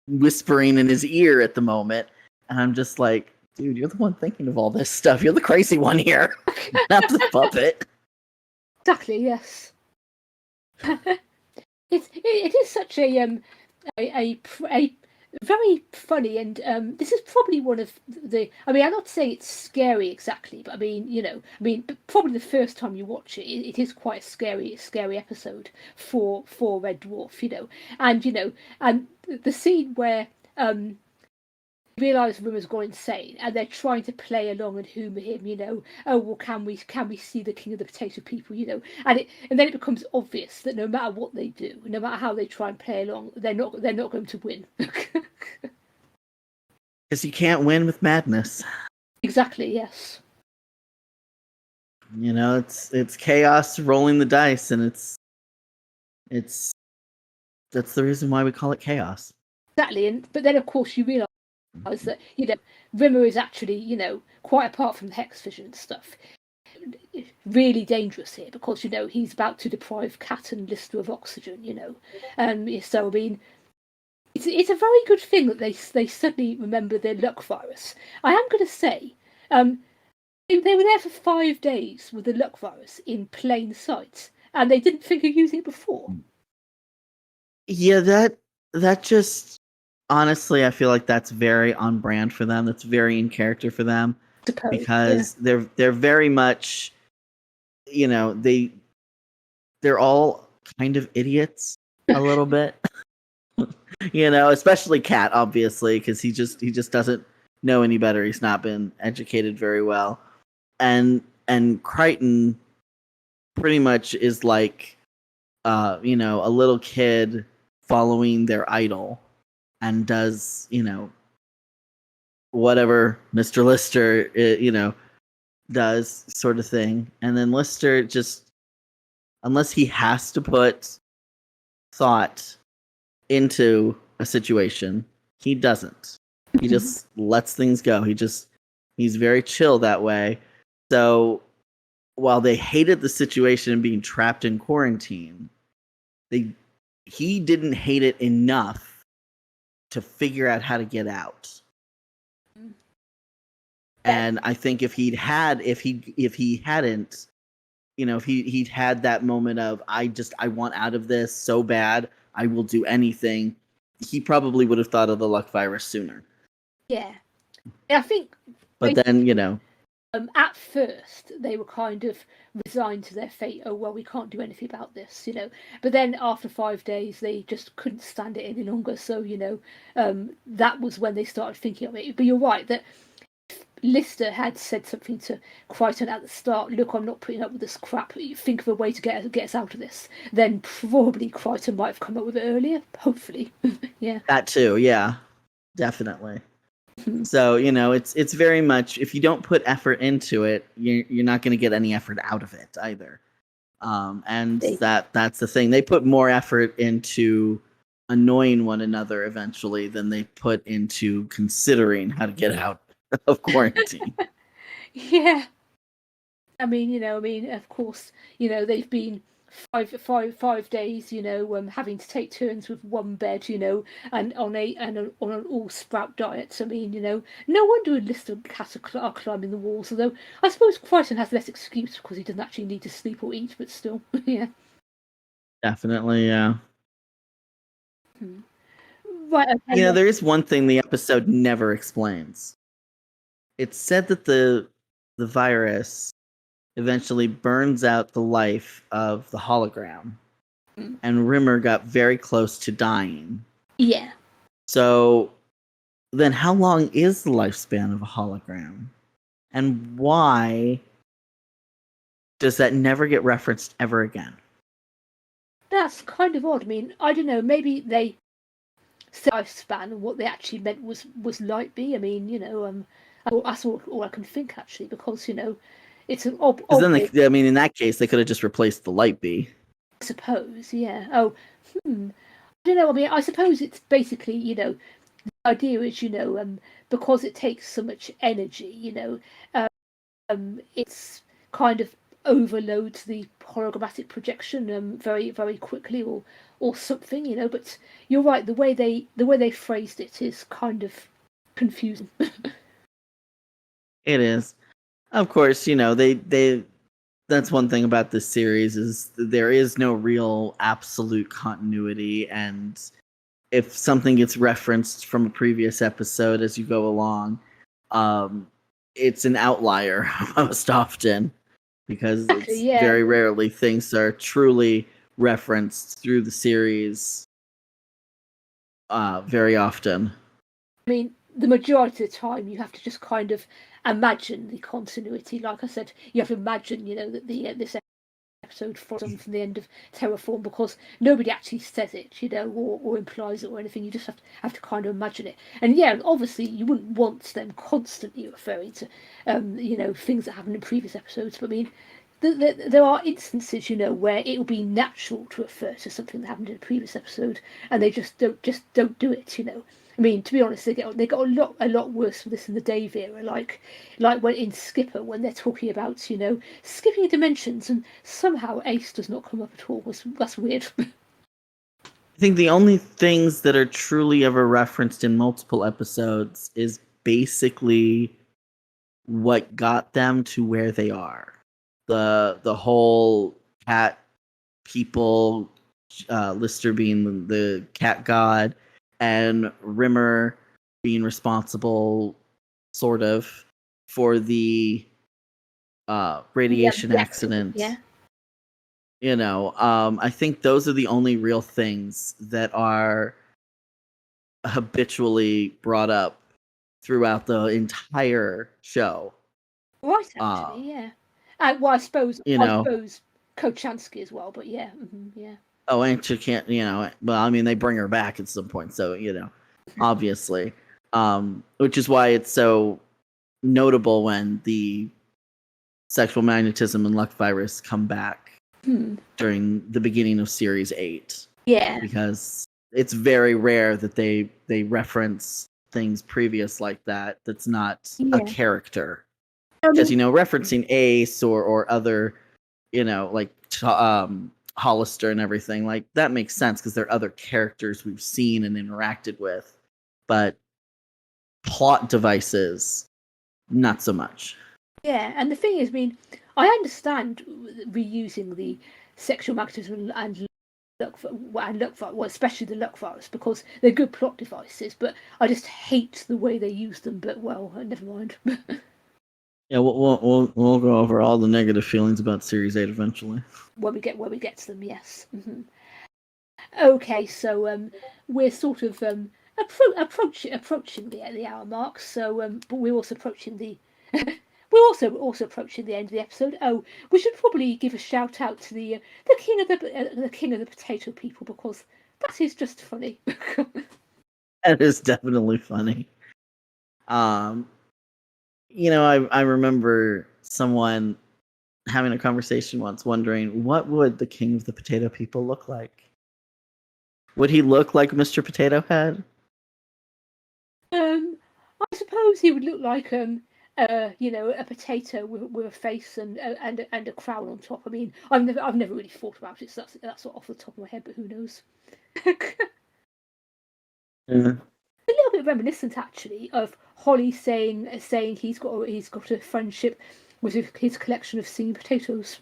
whispering in his ear at the moment. And I'm just like, dude, you're the one thinking of all this stuff. You're the crazy one here, not the puppet. Exactly. Yes. It is such a very funny, and this is probably one of the. I mean, I'm not saying it's scary exactly, but probably the first time you watch it, it is quite a scary episode for Red Dwarf, and the scene where realise Rimmer's gone insane, and they're trying to play along and humour him. Oh well, can we see the king of the potato people? And then it becomes obvious that no matter what they do, no matter how they try and play along, they're not going to win. Because you can't win with madness. Exactly. Yes. It's chaos rolling the dice, and it's that's the reason why we call it chaos. Exactly, but then of course you realise that Rimmer is actually quite apart from the hex vision stuff, really dangerous here because he's about to deprive Cat and Lister of oxygen. So I mean, it's a very good thing that they suddenly remember their luck virus. I am going to say, they were there for 5 days with the luck virus in plain sight, and they didn't think of using it before. Yeah, that just honestly, I feel like that's very on brand for them. That's very in character for them because they're very much, they're all kind of idiots a little bit. Especially Cat, obviously, because he just doesn't know any better. He's not been educated very well, and Crichton pretty much is like, a little kid following their idol, and does whatever Mr. Lister does, sort of thing. And then Lister just, unless he has to put thought into a situation, he doesn't. He just lets things go. He's very chill that way. So while they hated the situation and being trapped in quarantine, he didn't hate it enough to figure out how to get out. And I think if he'd hadn't, if he'd had that moment of I want out of this so bad, I will do anything, he probably would have thought of the luck virus sooner. Yeah. I think. But then, At first, they were kind of resigned to their fate. Oh, well, we can't do anything about this, But then after 5 days, they just couldn't stand it any longer. So, that was when they started thinking of it. But you're right that if Lister had said something to Crichton at the start, look, I'm not putting up with this crap. Think of a way to get us out of this. Then probably Crichton might have come up with it earlier. Hopefully. Yeah. That too, yeah. Definitely. So, it's very much, if you don't put effort into it, you're not going to get any effort out of it either. And that's the thing. They put more effort into annoying one another eventually than they put into considering how to get out of quarantine. Yeah. I mean, of course, they've been 5 days, having to take turns with one bed, and on an all sprout diet. I mean, no wonder Lister cats are climbing the walls. Although I suppose Crichton has less excuse because he doesn't actually need to sleep or eat, but still, yeah. Definitely, yeah. Right. Okay, there is one thing the episode never explains. It's said that the virus eventually burns out the life of the hologram, and Rimmer got very close to dying. Yeah. So then how long is the lifespan of a hologram? And why does that never get referenced ever again? That's kind of odd. I mean, I don't know, maybe they said lifespan and what they actually meant was light B. I mean, that's all I can think actually, because it's an Because then, in that case, they could have just replaced the light bee. I suppose, yeah. Oh, I don't know. I mean, I suppose it's basically, the idea is, because it takes so much energy, it's kind of overloads the hologrammatic projection very, very quickly, or something, But you're right. The way they phrased it is kind of confusing. It is. Of course, they that's one thing about this series is there is no real absolute continuity, and if something gets referenced from a previous episode as you go along, it's an outlier most often, because it's very rarely things are truly referenced through the series very often. I mean, the majority of the time you have to just kind of imagine the continuity. Like I said, you have to imagine, that this episode from the end of Terraform, because nobody actually says it, or implies it or anything. You just have to kind of imagine it. And yeah, obviously you wouldn't want them constantly referring to, things that happened in previous episodes. But I mean, there are instances, where it will be natural to refer to something that happened in a previous episode, and they just don't do it. I mean, to be honest, they got a lot worse with this in the Dave era, like when in Skipper, when they're talking about skipping dimensions, and somehow Ace does not come up at all. That's weird. I think the only things that are truly ever referenced in multiple episodes is basically what got them to where they are. The whole cat people, Lister being the cat god, and Rimmer being responsible, sort of, for the radiation accident. Yeah. I think those are the only real things that are habitually brought up throughout the entire show. Right, actually, yeah. Well, I suppose Kochansky as well, but yeah, yeah. Oh, and she can't, well, I mean, they bring her back at some point, so, obviously. Which is why it's so notable when the sexual magnetism and luck virus come back during the beginning of Series 8. Yeah. Because it's very rare that they reference things previous like that that's not a character. Because, referencing Ace or other, like Hollister and everything, like that makes sense because they're other characters we've seen and interacted with, but plot devices, not so much. Yeah, and the thing is, I mean, I understand reusing the sexual magnetism and well, especially the luck virus, because they're good plot devices, but I just hate the way they use them. But well, never mind. Yeah, we'll go over all the negative feelings about Series 8 eventually. When we get to them, yes. Okay, so we're sort of approaching the hour mark. So but we're also approaching the we're also approaching the end of the episode. Oh, we should probably give a shout out to the king of the potato people, because that is just funny. That is definitely funny. I remember someone having a conversation once wondering, what would the king of the potato people look like? Would he look like Mr. Potato Head? I suppose he would look like a potato with a face and a crown on top. I mean, I've never really thought about it, so that's off the top of my head, but who knows? Yeah. A little bit reminiscent, actually, of Holly saying he's got a friendship with his collection of singing potatoes.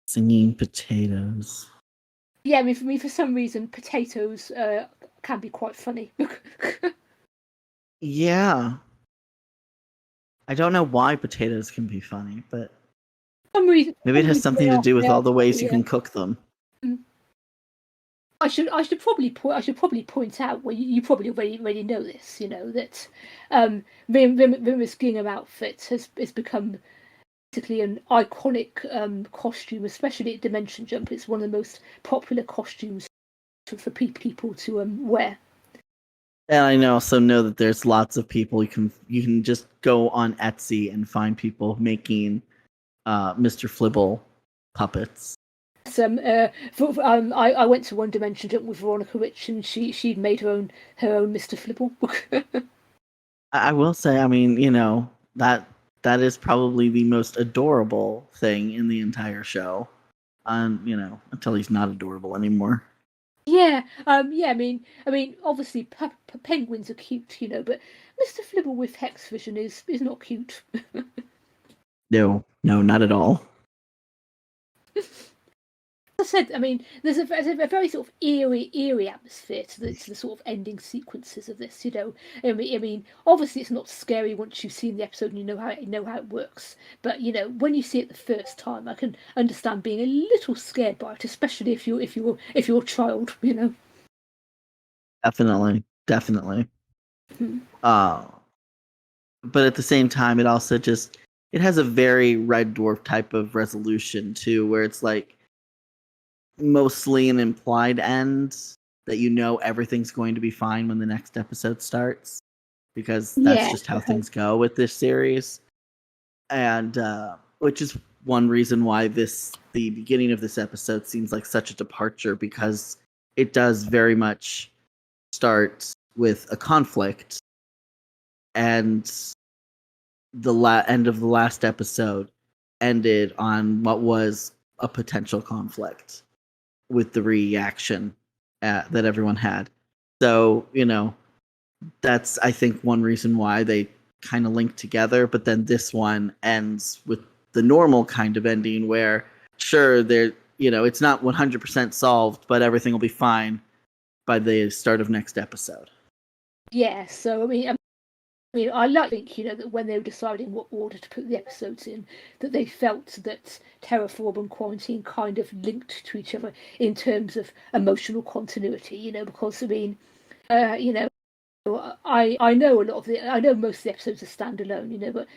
Singing potatoes. Yeah, I mean, for some reason, potatoes can be quite funny. Yeah. I don't know why potatoes can be funny, but some reason, maybe it has something to do with all the ways you yeah. can cook them. I should probably point out, well, you probably already know this, that Rimmer's gingham outfit has become basically an iconic costume, especially at Dimension Jump. It's one of the most popular costumes for people to wear. And I also know that there's lots of people you can just go on Etsy and find people making Mr. Flibble puppets. I went to One Dimension Jump with Veronica Rich, and she'd made her own Mr. Flibble. I will say, I mean, that is probably the most adorable thing in the entire show. Until he's not adorable anymore. Yeah, yeah. I mean, obviously, penguins are cute, but Mr. Flibble with Hex Vision is not cute. No, not at all. As I said, I mean, there's a very sort of eerie atmosphere to the sort of ending sequences of this. I mean, obviously, it's not scary once you've seen the episode and you know how it works. But when you see it the first time, I can understand being a little scared by it, especially if you're a child. Definitely. But at the same time, it also it has a very Red Dwarf type of resolution too, where it's like mostly an implied end that everything's going to be fine when the next episode starts, because that's just how things go with this series. And which is one reason why the beginning of this episode seems like such a departure, because it does very much start with a conflict, and the end of the last episode ended on what was a potential conflict with the reaction that everyone had. So, that's, I think, one reason why they kind of link together. But then this one ends with the normal kind of ending where, sure, it's not 100% solved, but everything will be fine by the start of next episode. Yeah, so I mean, I like to think, that when they were deciding what order to put the episodes in, that they felt that Terraform and Quarantine kind of linked to each other in terms of emotional continuity, because I mean, I know I know most of the episodes are standalone, but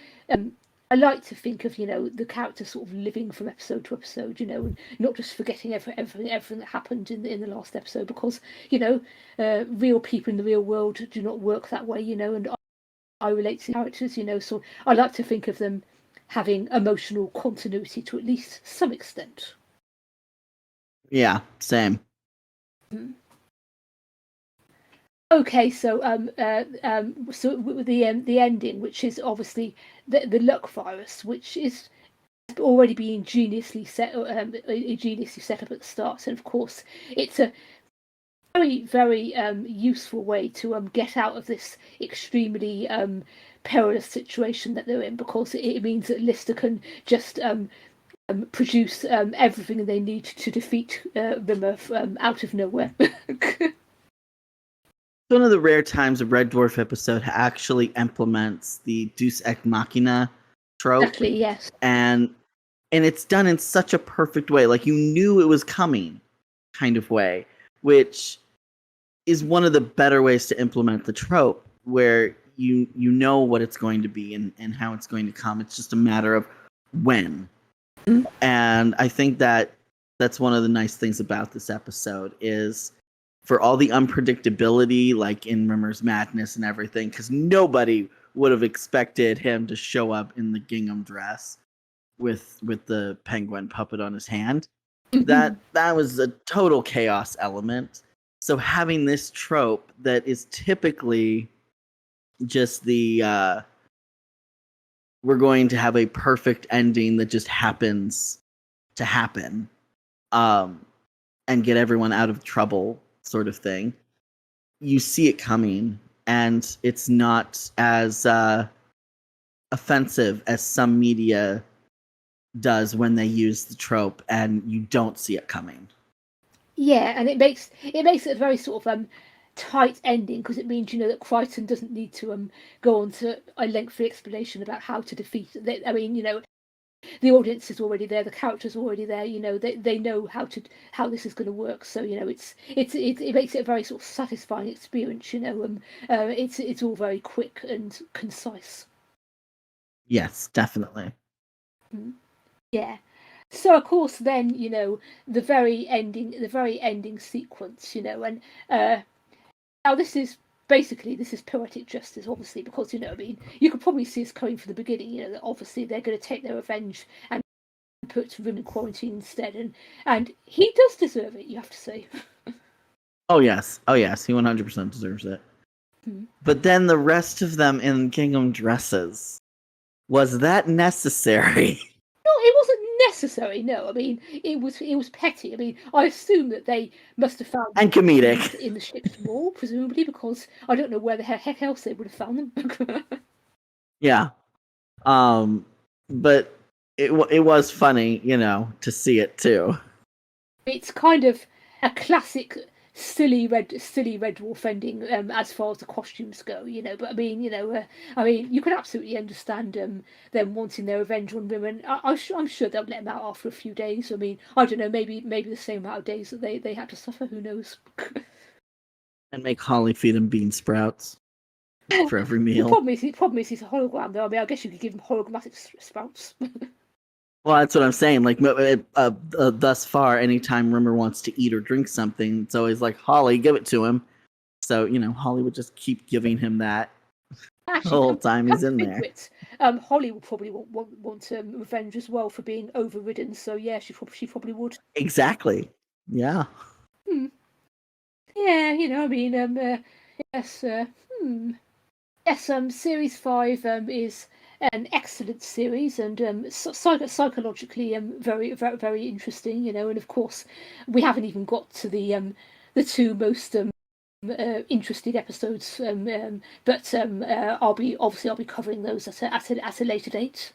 I like to think of the characters sort of living from episode to episode, and not just forgetting everything that happened in the last episode, because real people in the real world do not work that way, and I relate to characters, so I like to think of them having emotional continuity to at least some extent. Yeah, same. Okay, so so the ending, which is obviously the luck virus, which is already being geniusly set up at the start, and of course it's a very useful way to get out of this extremely perilous situation that they're in, because it means that Lister can just produce everything they need to defeat Rimmer out of nowhere. One of the rare times a Red Dwarf episode actually implements the Deus Ex Machina trope. Exactly, yes. And it's done in such a perfect way. Like, you knew it was coming kind of way, which is one of the better ways to implement the trope, where you know what it's going to be and how it's going to come. It's just a matter of when. Mm-hmm. And I think that's one of the nice things about this episode, is for all the unpredictability, like in Rimmer's madness and everything, because nobody would have expected him to show up in the gingham dress with the penguin puppet on his hand. That was a total chaos element. So having this trope that is typically just the we're going to have a perfect ending that just happens to happen, and get everyone out of trouble, sort of thing. You see it coming, and it's not as offensive as some media does when they use the trope and you don't see it coming. Yeah, and it makes it a very sort of tight ending, because it means, you know, that Crichton doesn't need to go on to a lengthy explanation about how to defeat it. I mean, you know, the audience is already there, the characters are already there, you know, they know how this is going to work. So, you know, it makes it a very sort of satisfying experience, you know. It's all very quick and concise. Yes, definitely. Yeah. So of course, then, you know, the very ending sequence, you know, and now this is poetic justice, obviously, because, you know, I mean, you could probably see us coming from the beginning, you know, that obviously they're going to take their revenge and put Rim in quarantine instead, and he does deserve it, you have to say. Oh yes, he 100% deserves it. But then the rest of them in gingham dresses, was that necessary? No, it wasn't necessary. No, I mean, it was petty. I mean, I assume that they must have found And comedic in the ship's wall, presumably, because I don't know where the heck else they would have found them. Yeah. But it was funny, you know, to see it too. It's kind of a classic silly red dwarf ending, as far as the costumes go, you know. But I mean, you know, you can absolutely understand them wanting their revenge on women. I'm sure they'll let them out after a few days. I mean, I don't know, maybe the same amount of days that they had to suffer. Who knows? And make Holly feed him bean sprouts for every meal. The problem is he's a hologram, though. I mean, I guess you could give him holographic sprouts. Well, that's what I'm saying. Like, thus far, anytime Rimmer wants to eat or drink something, it's always like, Holly, give it to him. So, you know, Holly would just keep giving him that the whole time he's in there. Holly will probably want revenge as well for being overridden. So yeah, she probably would. Exactly. Yeah. Yeah, you know, I mean, yes, yes. Series 5 is an excellent series, and psychologically very very interesting, you know. And of course, we haven't even got to the two most interesting episodes, but I'll be covering those at a later date.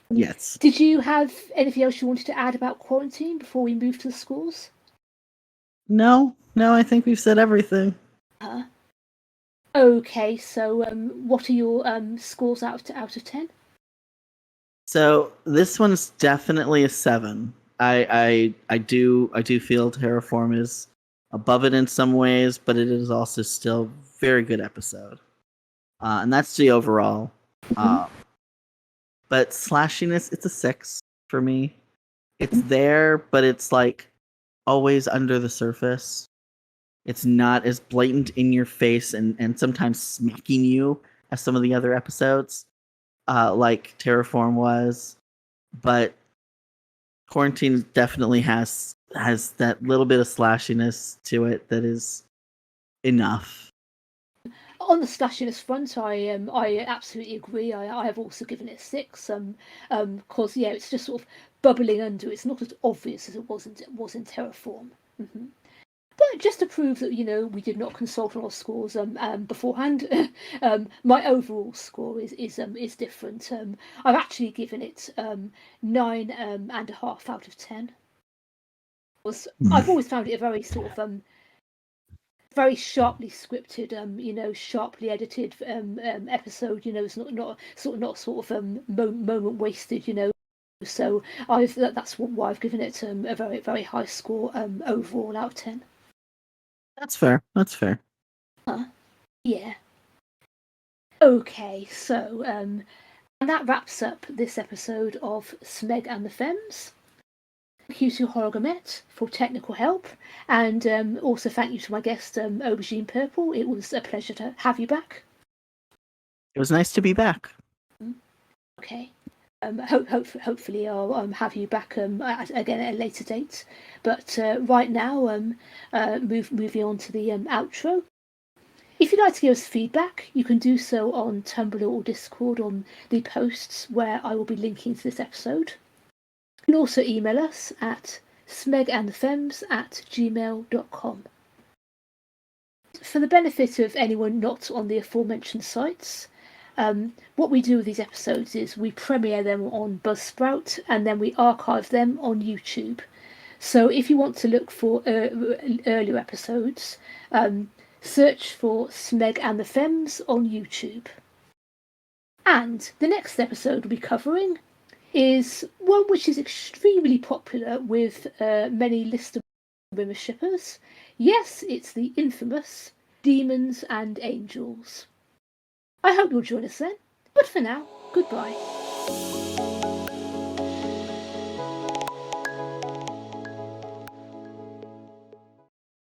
Yes. Did you have anything else you wanted to add about quarantine before we move to the scores? No, I think we've said everything. Okay, so what are your scores out of 10? So this one's definitely a 7. I do feel Terraform is above it in some ways, but it is also still very good episode, and that's the overall. But slashiness, it's a 6 for me. It's there, but it's like always under the surface. It's not as blatant in your face and sometimes smacking you as some of the other episodes, like Terraform was. But Quarantine definitely has that little bit of slashiness to it that is enough. On the slashiness front, I absolutely agree. I have also given it a 6. Because yeah, it's just sort of bubbling under. It's not as obvious as it was in Terraform. But just to prove that, we did not consult on our scores beforehand, my overall score is different. I've actually given it 9.5 out of 10. I've always found it a very sort of very sharply scripted, sharply edited episode. It's not sort of moment wasted. So that's why I've given it a very, very high score overall out of 10. That's fair. That's fair. Yeah. Okay, so and that wraps up this episode of Smeg and the Femmes. Thank you to Horogomet for technical help, and also thank you to my guest Aubergine Purple. It was a pleasure to have you back. It was nice to be back. Okay. Hopefully I'll have you back again at a later date. But right now, moving on to the outro. If you'd like to give us feedback, you can do so on Tumblr or Discord on the posts where I will be linking to this episode. You can also email us at smegandthefemmes@gmail.com. For the benefit of anyone not on the aforementioned sites, what we do with these episodes is we premiere them on Buzzsprout and then we archive them on YouTube. So if you want to look for earlier episodes, search for Smeg and the Femmes on YouTube. And the next episode we'll be covering is one which is extremely popular with many Lister Rimmer shippers. Yes, it's the infamous Demons and Angels. I hope you'll join us then, but for now, goodbye.